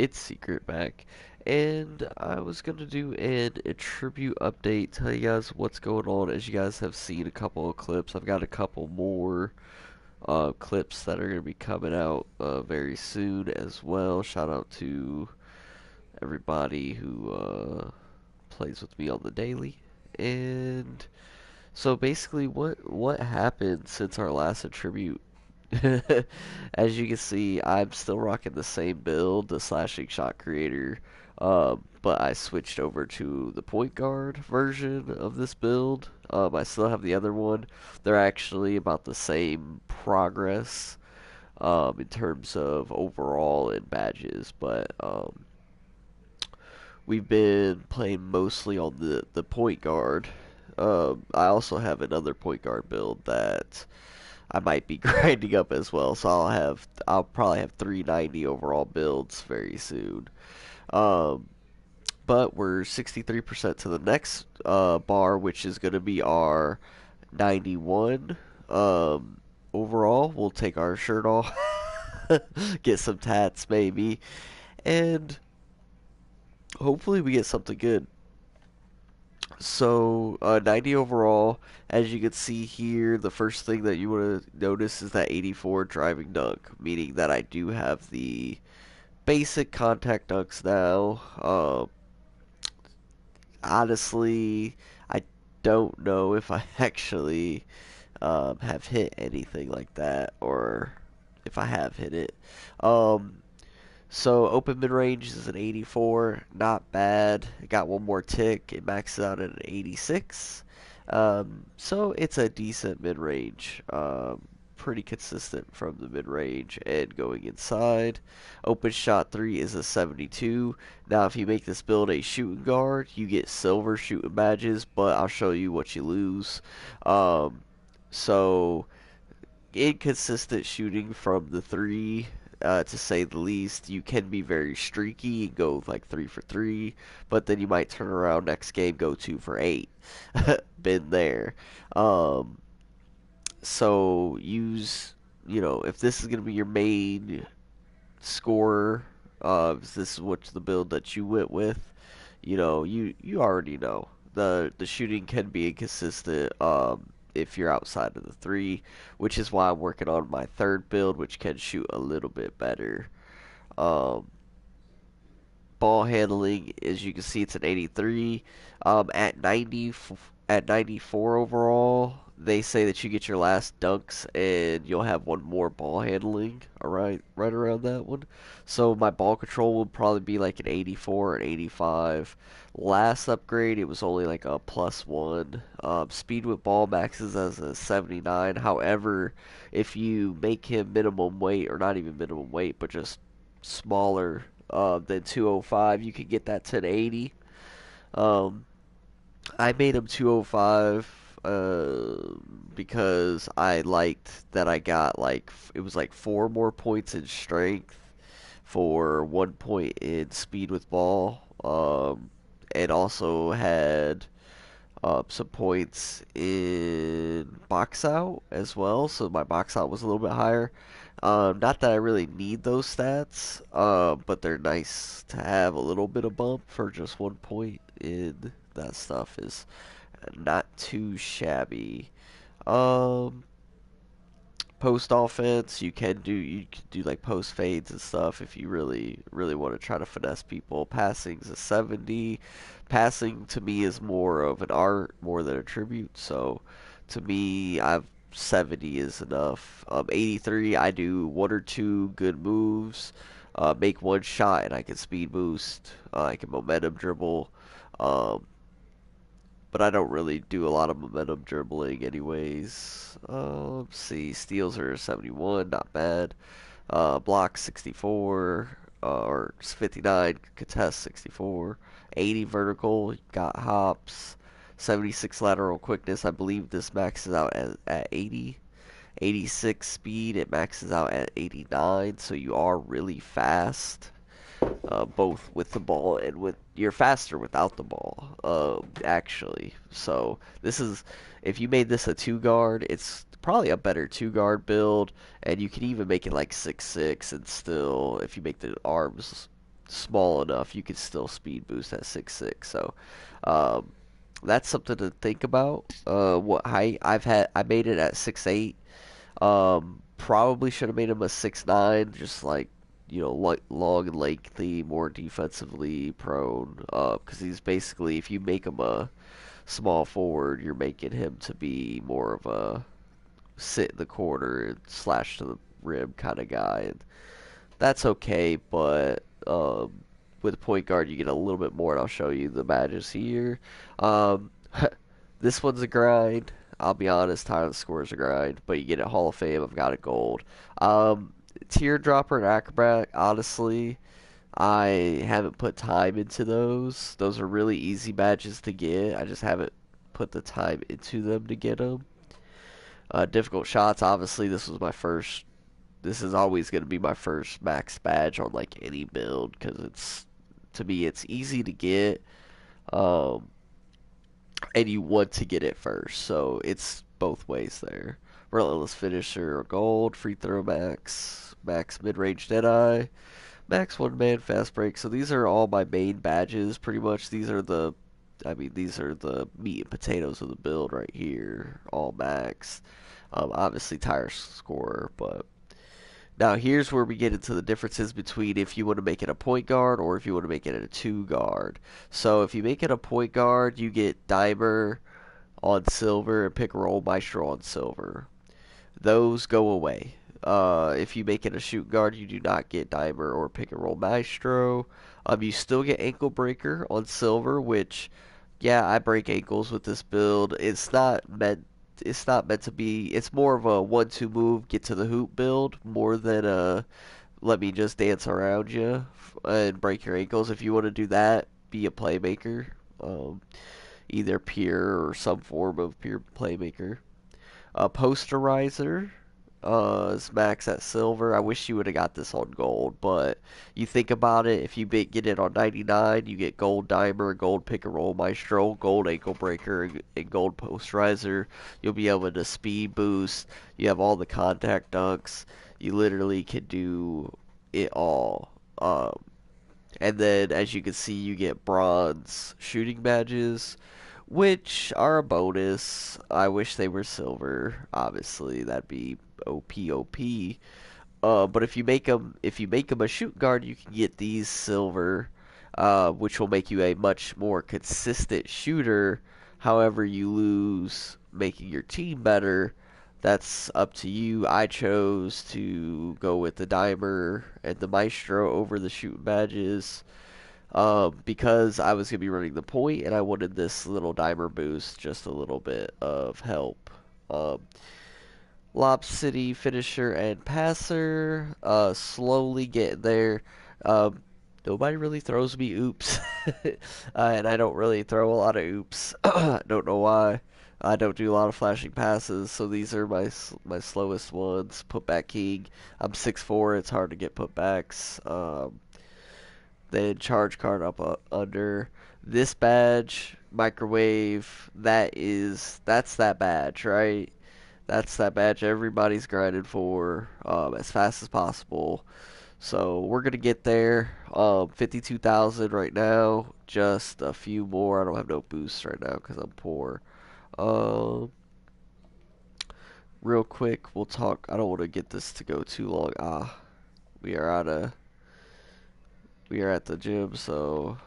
Itz-Seekrit back, and I was gonna do an attribute update, tell you guys what's going on. As you guys have seen a couple of clips, I've got a couple more clips that are gonna be coming out very soon as well. Shout out to everybody who plays with me on the daily. And so basically, what happened since our last attribute? As you can see, I'm still rocking the same build, the slashing shot creator, but I switched over to the point guard version of this build. I still have the other one. They're actually about the same progress in terms of overall and badges, but we've been playing mostly on the point guard. I also have another point guard build that I might be grinding up as well, so I'll probably have 390 overall builds very soon. Um, but we're 63% to the next bar, which is going to be our 91. Overall, we'll take our shirt off, get some tats maybe, and hopefully we get something good. So, 90 overall. As you can see here, the first thing that you want to notice is that 84 driving dunk, meaning that I do have the basic contact dunks now. Honestly, I don't know if I actually have hit anything like that, or if I have hit it. Um, So open mid range is an 84, not bad. It got one more tick. It maxes out at an 86. So it's a decent mid range. Pretty consistent from the mid range and going inside. Open shot 3 is a 72. Now, if you make this build a shooting guard, you get silver shooting badges, but I'll show you what you lose. Um, so inconsistent shooting from the 3, to say the least. You can be very streaky and go like 3 for 3, but then you might turn around next game, go 2 for 8. Been there. Um, so if this is going to be your main scorer, if this is what's the build that you went with, you already know. The shooting can be inconsistent if you're outside of the 3, which is why I'm working on my third build, which can shoot a little bit better. Um, Ball handling, as you can see, it's an 83. At 94 overall, they say that you get your last dunks and you'll have one more ball handling. All right around that one. So my ball control would probably be like an 84 and 85. Last upgrade, it was only like a +1. Speed with ball maxes as a 79. However, if you make him minimum weight, or not even minimum weight, but just smaller than 205, you can get that 1080. Um, I made him 205 because I liked that I got it was like 4 more points in strength for 1 point in speed with ball. And also had some points in box out as well, so my box out was a little bit higher. Not that I really need those stats, but they're nice to have a little bit of bump for just 1 point in that stuff is not too shabby. Um, Post offense, you can do like post fades and stuff if you really want to try to finesse people. Passing's a 70. Passing to me is more of an art more than a tribute. So to me, I've 70 is enough. 83, I do 1 or 2 good moves, make one shot, and I can speed boost. I can momentum dribble. Um, but I don't really do a lot of momentum dribbling anyways. Let's see, steals are 71, not bad. Block 64, or 59, contest 64. 80 vertical, got hops. 76 lateral quickness, I believe this maxes out at 80. 86 speed, it maxes out at 89, so you are really fast, both with the ball and you're faster without the ball, actually. So this is, if you made this a 2 guard, it's probably a better 2 guard build, and you can even make it like 6'6", and still, if you make the arms small enough, you can still speed boost at 6'6". So um, that's something to think about. What height I've had, I made it at 6'8". Probably should have made him a 6'9", just like like long and lengthy, more defensively prone. Because he's basically, if you make him a small forward, you're making him to be more of a sit in the corner and slash to the rim kind of guy, and that's okay. But with point guard, you get a little bit more, and I'll show you the badges here. Um, this one's a grind. I'll be honest, Tyler scores a grind, but you get a Hall of Fame. I've got a gold. Teardropper and Acrobat, honestly, I haven't put time into those. Those are really easy badges to get. I just haven't put the time into them to get them. Difficult shots, obviously, this was my first. This is always going to be my first max badge on like any build because it's, to me, it's easy to get, um, and you want to get it first. So it's both ways there. Relentless finisher, gold, free throw max, max mid range deadeye, max one man fast break. So these are all my main badges pretty much. These are the meat and potatoes of the build right here, all max. Obviously tire scorer, but now here's where we get into the differences between if you want to make it a point guard or if you want to make it a two guard. So if you make it a point guard, you get Dimer on silver and pick and roll Maestro on silver. Those go away. If you make it a shoot guard, you do not get Dimer or pick and roll Maestro. You still get ankle breaker on silver, which, yeah, I break ankles with this build. It's not meant to be. It's more of a 1-2 move, get to the hoop build more than a let me just dance around you and break your ankles. If you want to do that, be a playmaker. Um, Either pure or some form of pure playmaker. Posterizer is max at silver. I wish you would have got this on gold, but you think about it, if you get it on 99, you get gold dimer, gold pick and roll maestro, gold ankle breaker, and gold posterizer. You'll be able to speed boost. You have all the contact dunks. You literally can do it all. And then, as you can see, you get bronze shooting badges, which are a bonus. I wish they were silver. Obviously, that'd be OP. But if you make them a shoot guard, you can get these silver, which will make you a much more consistent shooter. However, you lose making your team better. That's up to you. I chose to go with the Dimer and the Maestro over the shooting badges, because I was going to be running the point and I wanted this little Dimer boost, just a little bit of help. Um, Lob City finisher and passer, slowly getting there. Um, Nobody really throws me oops, and I don't really throw a lot of oops. I don't know why. I don't do a lot of flashing passes, so these are my slowest ones. Putback king. I'm 6'4". It's hard to get putbacks. Then charge card up under. This badge, microwave. That's that badge, right? That's that badge everybody's grinding for, as fast as possible. So we're gonna get there. 52,000 right now. Just a few more. I don't have no boosts right now because I'm poor. Um, Real quick, we'll talk. I don't want to get this to go too long. We are out of. We are at the gym, so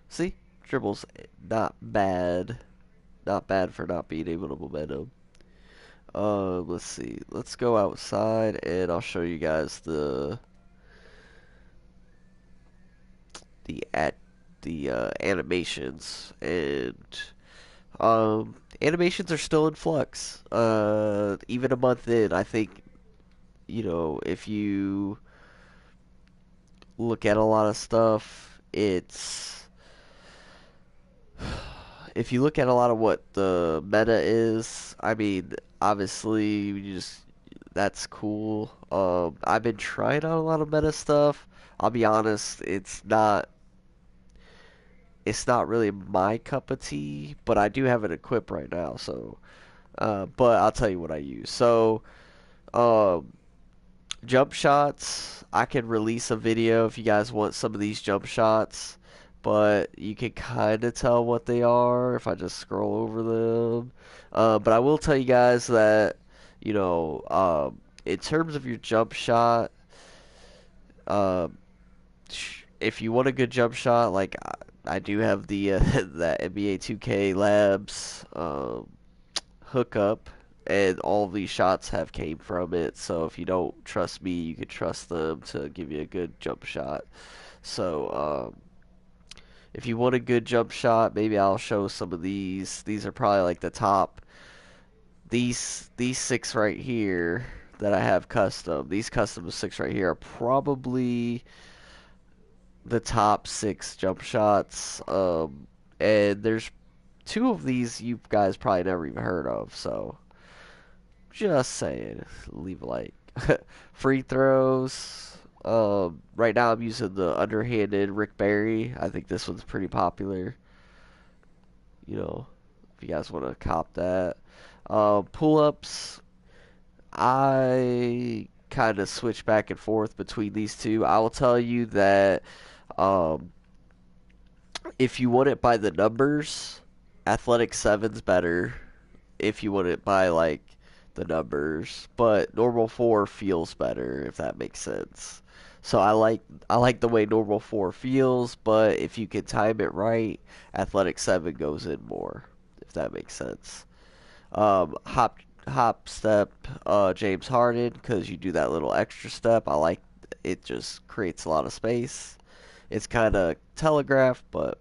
see, dribbles not bad. Not bad for not being able to momentum. Let's see. Let's go outside and I'll show you guys the at the animations, and animations are still in flux. Even a month in, I think, if you look at a lot of stuff, if you look at a lot of what the meta is, I mean, obviously, that's cool. I've been trying out a lot of meta stuff. I'll be honest, it's not really my cup of tea, but I do have it equipped right now, so but I'll tell you what I use. So Um, Jump shots, I can release a video if you guys want some of these jump shots, but you can kind of tell what they are if I just scroll over them. But I will tell you guys that, in terms of your jump shot, um, if you want a good jump shot, like I do have the that NBA 2K Labs hookup, and all of these shots have came from it. So if you don't trust me, you can trust them to give you a good jump shot. So if you want a good jump shot, maybe I'll show some of these. These are probably like the top. These six right here that I have custom. These custom six right here are probably the top six jump shots. And there's two of these you guys probably never even heard of. So just saying, leave a like. Free throws. Right now I'm using the underhanded Rick Barry. I think this one's pretty popular. If you guys want to cop that. Pull-ups. I kind of switch back and forth between these two. I will tell you that um, if you want it by the numbers, Athletic 7's better. If you want it by like the numbers, but normal 4 feels better if that makes sense. So I like the way normal 4 feels, but if you can time it right, Athletic 7 goes in more if that makes sense. Hop step James Harden because you do that little extra step. I like it, just creates a lot of space. It's kind of telegraphed, but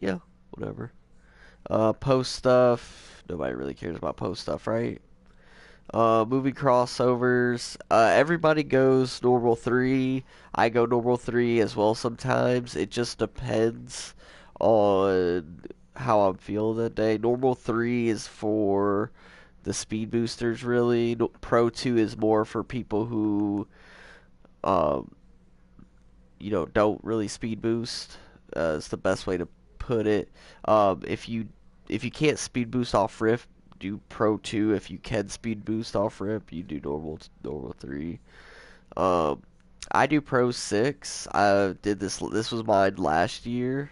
yeah, whatever. Post stuff. Nobody really cares about post stuff, right? Movie crossovers. Everybody goes normal 3. I go normal 3 as well sometimes. It just depends on how I'm feeling that day. Normal 3 is for the speed boosters, really. Pro 2 is more for people who, um, don't really speed boost. Is the best way to put it. If you can't speed boost off rip, do Pro 2. If you can speed boost off rip, you do normal 3. Um, I do Pro 6. I did this. This was mine last year.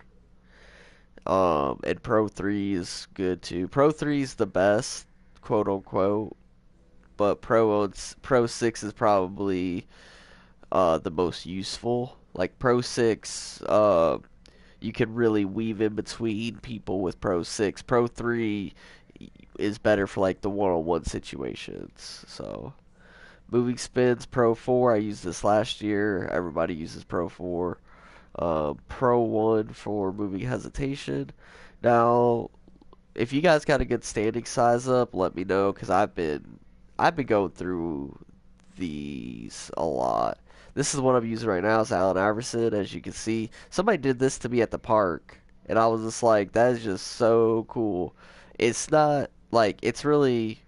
And Pro 3 is good too. Pro 3 is the best, quote unquote. But Pro 6 is probably the most useful. Like Pro 6, you can really weave in between people with Pro 6. Pro 3 is better for like the one-on-one situations. So, moving spins, Pro 4, I used this last year. Everybody uses Pro 4. Pro 1 for moving hesitation. Now, if you guys got a good standing size up, let me know because I've been going through these a lot. This is what I'm using right now. Is Allen Iverson. As you can see, somebody did this to me at the park, and I was just like, that is just so cool. It's not like it's really.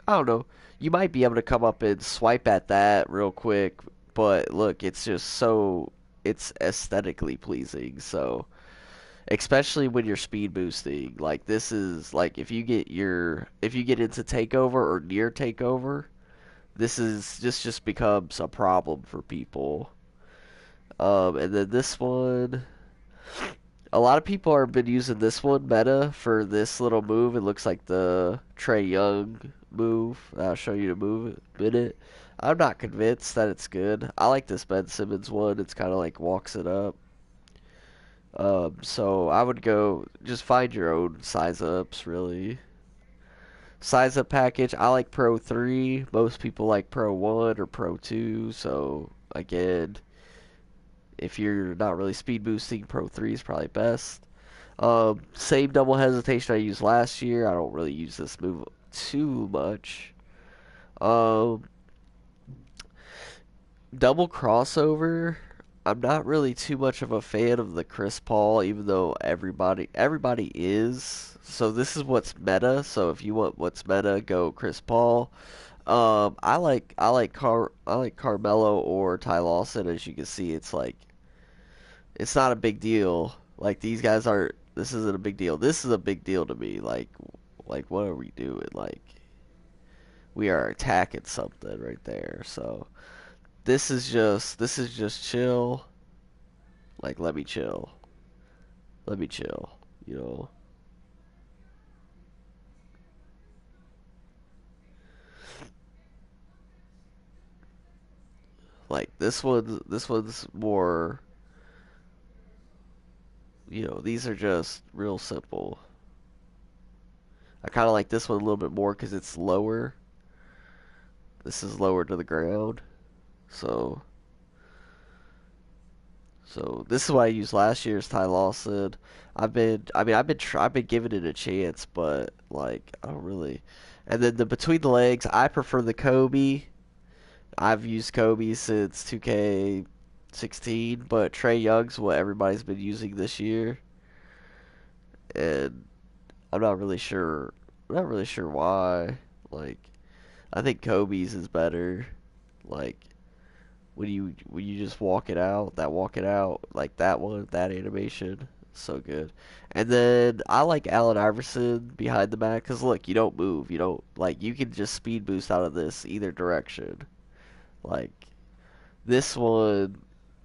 I don't know. You might be able to come up and swipe at that real quick, but look, it's just so it's aesthetically pleasing. So especially when you're speed boosting, like this is like if you get into takeover or near takeover, this just becomes a problem for people. And then this one, a lot of people have been using this one meta for this little move. It looks like the Trey Young move. I'll show you the move in a minute. I'm not convinced that it's good. I like this Ben Simmons one. It's kind of like walks it up. So I would go just find your own size ups, really. Size up package, I like Pro 3. Most people like Pro 1 or Pro 2. So again, if you're not really speed boosting, Pro 3 is probably best. Same double hesitation I used last year. I don't really use this move too much. Um, Double crossover. I'm not really too much of a fan of the Chris Paul, even though everybody is. So this is what's meta. So if you want what's meta, go Chris Paul. I like Carmelo or Ty Lawson. As you can see, it's like it's not a big deal. Like these guys aren't. This isn't a big deal. This is a big deal to me. Like what are we doing? Like we are attacking something right there. So this is just chill. Like let me chill. Let me chill. You know, like this one's more. You know, these are just real simple. I kind of like this one a little bit more because it's lower. This is lower to the ground. So so this is what I used last year's Ty Lawson. I've been giving it a chance, but like I don't really. And then the between the legs, I prefer the Kobe. I've used Kobe since 2K16, but Trey Young's what everybody's been using this year, and I'm not really sure. I'm not really sure why. Like I think Kobe's is better. Like when you just walk it out like that one, that animation, so good. And then I like Allen Iverson behind the back because look, you don't move, you don't like you can just speed boost out of this either direction. Like this one,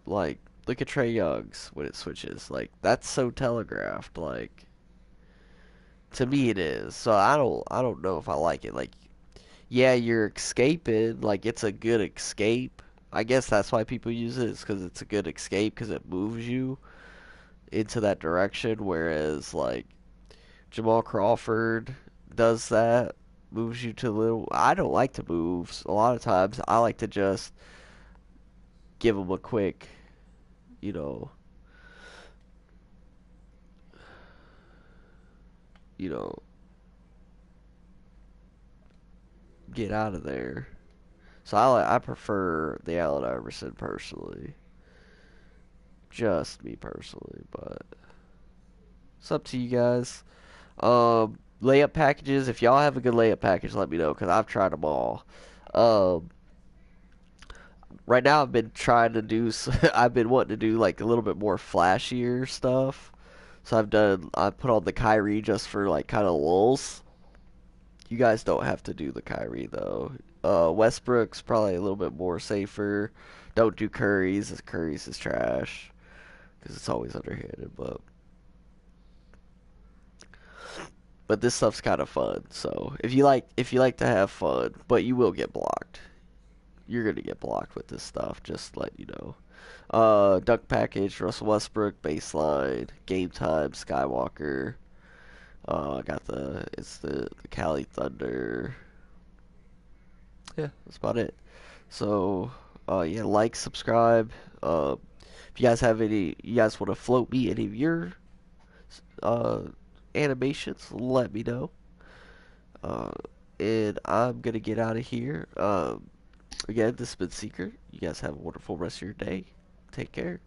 like look at Trey Young's when it switches, like that's so telegraphed. Like to me it is. So I don't know if I like it. Like yeah, you're escaping. Like it's a good escape. I guess that's why people use it. Is because it's a good escape because it moves you into that direction. Whereas like Jamal Crawford does that, moves you to a little. I don't like to move. A lot of times I like to just give them a quick, you know, you know, get out of there. So I prefer the Allen Iverson personally, just me personally, but it's up to you guys. Layup packages. If y'all have a good layup package, let me know because I've tried them all. Um, right now I've been trying to do. I've been wanting to do like a little bit more flashier stuff. So I put on the Kyrie just for like kind of lulls. You guys don't have to do the Kyrie though. Westbrook's probably a little bit more safer. Don't do Curry's. Curry's is trash because it's always underhanded. But this stuff's kind of fun. So if you like to have fun, but you will get blocked. You're gonna get blocked with this stuff. Just let you know. Dunk package, Russell Westbrook, baseline, game time, Skywalker. I got the Cali Thunder. Yeah, that's about it. So yeah, like, subscribe. If you guys have you guys want to float me any of your uh animations, let me know. Uh, and I'm gonna get out of here. Again, this has been Secret. You guys have a wonderful rest of your day. Take care.